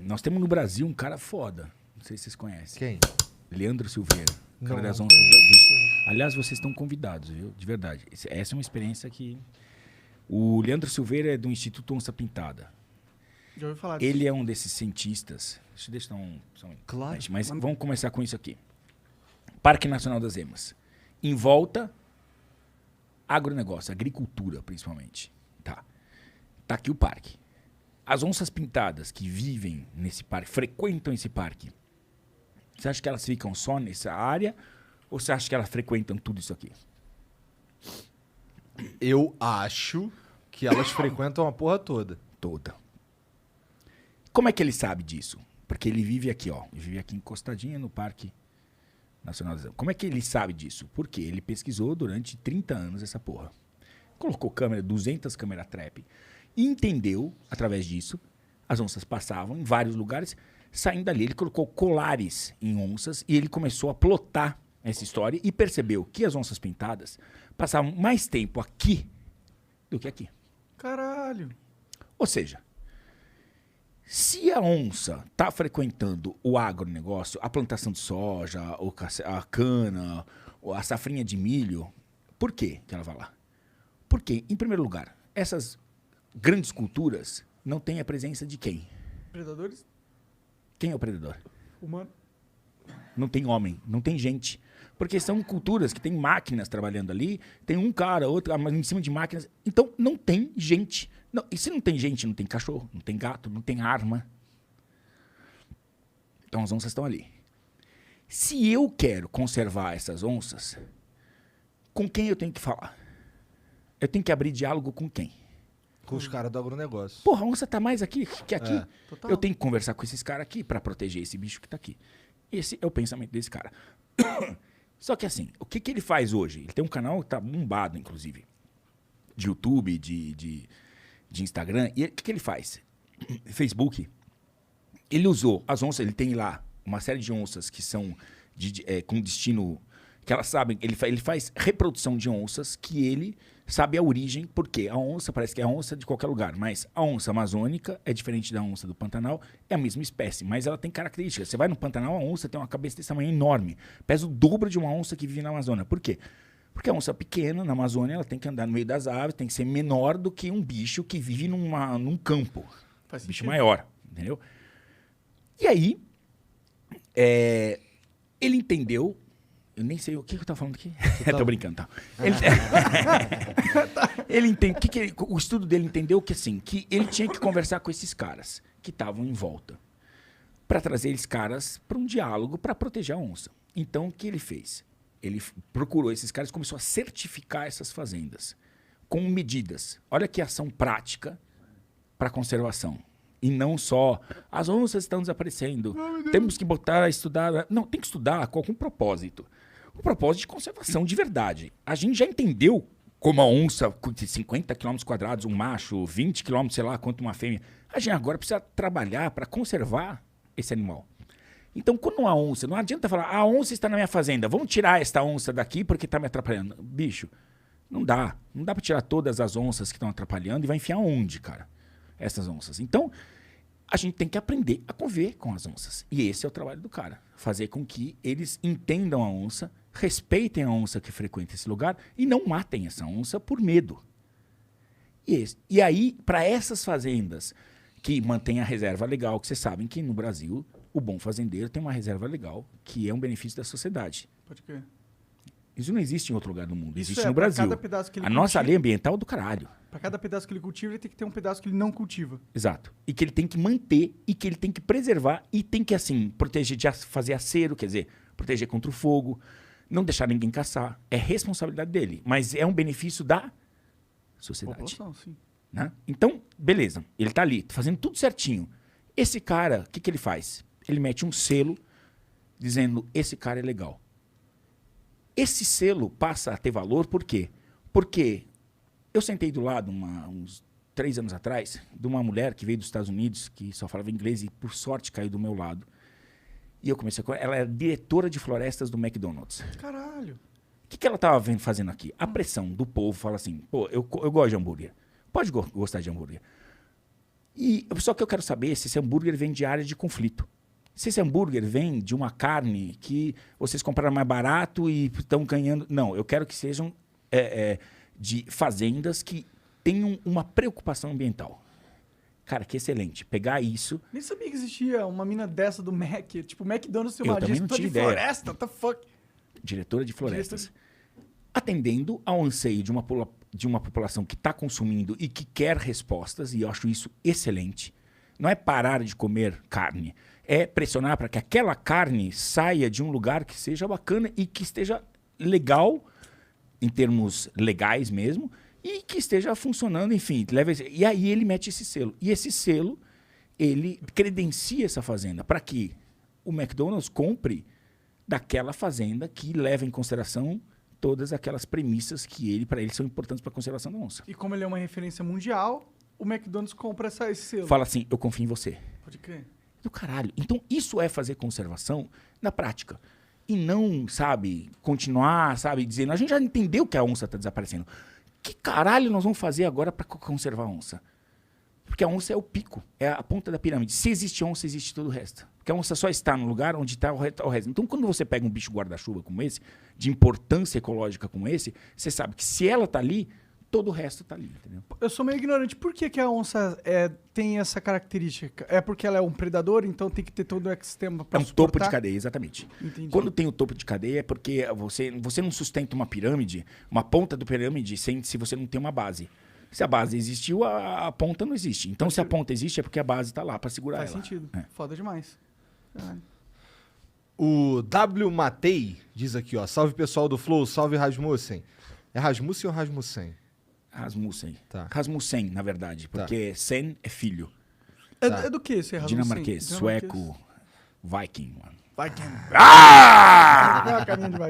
Nós temos no Brasil um cara foda. Não sei se vocês conhecem. Quem? Leandro Silveira. Cara das onças Aliás, vocês estão convidados, viu? De verdade. Essa é uma experiência que... O Leandro Silveira é do Instituto Onça Pintada. Já ouvi falar disso. Ele é um desses cientistas. Deixa eu dar Claro. Mas vamos começar com isso aqui. Parque Nacional das Emas. Em volta, agronegócio, agricultura, principalmente. Tá aqui o parque. As onças pintadas que vivem nesse parque, frequentam esse parque, você acha que elas ficam só nessa área ou você acha que elas frequentam tudo isso aqui? Eu acho que elas frequentam a porra toda. Toda. Como é que ele sabe disso? Porque ele vive aqui, ó. Ele vive aqui encostadinho no Parque Nacional das Emas. Como é que ele sabe disso? Porque ele pesquisou durante 30 anos essa porra. Colocou 200 câmeras trap e entendeu, através disso, as onças passavam em vários lugares. Saindo dali, ele colocou colares em onças e ele começou a plotar essa história e percebeu que as onças pintadas passavam mais tempo aqui do que aqui. Caralho. Ou seja, se a onça está frequentando o agronegócio, a plantação de soja, a cana, a safrinha de milho, por que ela vai lá? Porque, em primeiro lugar, essas grandes culturas não têm a presença de quem? Predadores? Quem é o predador? Humano. Não tem homem, não tem gente. Porque são culturas que tem máquinas trabalhando ali, tem um cara, outro, mas em cima de máquinas. Então, não tem gente. Não, e se não tem gente, não tem cachorro, não tem gato, não tem arma. Então, as onças estão ali. Se eu quero conservar essas onças, com quem eu tenho que falar? Eu tenho que abrir diálogo com quem? Com os caras do agronegócio. Porra, a onça tá mais aqui que aqui. É. Total. Eu tenho que conversar com esses caras aqui para proteger esse bicho que tá aqui. Esse é o pensamento desse cara. Só que assim, o que ele faz hoje? Ele tem um canal que tá bombado, inclusive, de YouTube, de Instagram. E o que ele faz? Facebook. Ele usou as onças, ele tem lá uma série de onças que são com destino... que elas sabem, ele faz reprodução de onças que ele sabe a origem, porque a onça parece que é a onça de qualquer lugar, mas a onça amazônica é diferente da onça do Pantanal, é a mesma espécie, mas ela tem características. Você vai no Pantanal, a onça tem uma cabeça desse tamanho enorme, pesa o dobro de uma onça que vive na Amazônia. Por quê? Porque a onça pequena, na Amazônia, ela tem que andar no meio das árvores, tem que ser menor do que um bicho que vive num campo. Faz Bicho sentido. maior, entendeu? E aí, ele entendeu. Eu nem sei o que eu tô falando aqui. Tô brincando, tá? Ele entende, o estudo dele entendeu que assim, que ele tinha que conversar com esses caras que estavam em volta para trazer esses caras para um diálogo para proteger a onça. Então, o que ele fez? Ele procurou esses caras e começou a certificar essas fazendas com medidas. Olha que ação prática para conservação. E não só, as onças estão desaparecendo, temos que botar a estudar. Não, tem que estudar com algum propósito. O propósito de conservação de verdade. A gente já entendeu como a onça, de 50 km², um macho, 20 km, sei lá, quanto uma fêmea. A gente agora precisa trabalhar para conservar esse animal. Então, quando uma onça, não adianta falar, a onça está na minha fazenda, vamos tirar esta onça daqui porque está me atrapalhando. Bicho, não dá. Não dá para tirar todas as onças que estão atrapalhando e vai enfiar onde, cara? Essas onças. Então, a gente tem que aprender a conviver com as onças. E esse é o trabalho do cara. Fazer com que eles entendam a onça, respeitem a onça que frequenta esse lugar e não matem essa onça por medo. E aí, para essas fazendas que mantêm a reserva legal, que vocês sabem que no Brasil o bom fazendeiro tem uma reserva legal, que é um benefício da sociedade. Pode crer. Isso não existe em outro lugar do mundo, existe Isso no pra Brasil. cada pedaço que ele A nossa cultiva. lei ambiental é do caralho. Pra cada pedaço que ele cultiva, ele tem que ter um pedaço que ele não cultiva. Exato. E que ele tem que manter, e que ele tem que preservar, e tem que, assim, proteger, fazer acero, quer dizer, proteger contra o fogo, não deixar ninguém caçar. É responsabilidade dele, mas é um benefício da sociedade. População, sim. Né? Então, beleza, ele tá ali, fazendo tudo certinho. Esse cara, o que ele faz? Ele mete um selo dizendo, esse cara é legal. Esse selo passa a ter valor por quê? Porque eu sentei do lado, uns 3 anos atrás, de uma mulher que veio dos Estados Unidos, que só falava inglês e, por sorte, caiu do meu lado. E eu comecei a... Ela era diretora de florestas do McDonald's. Caralho. O que ela estava fazendo aqui? A pressão do povo fala assim, pô, eu gosto de hambúrguer. Pode gostar de hambúrguer. Só que eu quero saber se esse hambúrguer vem de área de conflito. Se esse hambúrguer vem de uma carne que vocês compraram mais barato e estão ganhando... Não, eu quero que sejam de fazendas que tenham uma preocupação ambiental. Cara, que excelente. Pegar isso... Nem sabia que existia uma mina dessa do Mac. Tipo, o McDonald's tem Eu uma também não gestora tinha de ideia. floresta, what the fuck? Diretora de florestas. Atendendo ao anseio de uma população que está consumindo e que quer respostas, e eu acho isso excelente. Não é parar de comer carne, é pressionar para que aquela carne saia de um lugar que seja bacana e que esteja legal, em termos legais mesmo, e que esteja funcionando, enfim. E aí ele mete esse selo. E esse selo, ele credencia essa fazenda para que o McDonald's compre daquela fazenda que leva em consideração todas aquelas premissas que para ele são importantes para a conservação da onça. E como ele é uma referência mundial, o McDonald's compra esse selo. Fala assim, eu confio em você. Pode crer. Do caralho. Então, isso é fazer conservação na prática. E não, sabe, continuar, sabe, dizendo... A gente já entendeu que a onça está desaparecendo. Que caralho nós vamos fazer agora para conservar a onça? Porque a onça é o pico, é a ponta da pirâmide. Se existe onça, existe todo o resto. Porque a onça só está no lugar onde está o resto. Então, quando você pega um bicho guarda-chuva como esse, de importância ecológica como esse, você sabe que se ela está ali, todo o resto está ali, entendeu? Eu sou meio ignorante. Por que a onça tem essa característica? É porque ela é um predador, então tem que ter todo o ecossistema para É um topo de cadeia, exatamente. Entendi. Quando tem o topo de cadeia é porque você não sustenta uma pirâmide, uma ponta do pirâmide, se você não tem uma base. Se a base existiu, a ponta não existe. Então, se a ponta existe, é porque a base está lá para segurar Faz ela. sentido. É. Foda demais. Caralho. O W. Matei diz aqui, ó. Salve pessoal do Flow, salve Rasmussen. É Rasmussen ou Rasmussen? Rasmussen. Tá. Rasmussen, na verdade, porque Sen é filho. Tá. É do que esse Rasmussen? Dinamarquês, sueco, viking, mano. Vai, quem? Ah! Não, carinha de vai.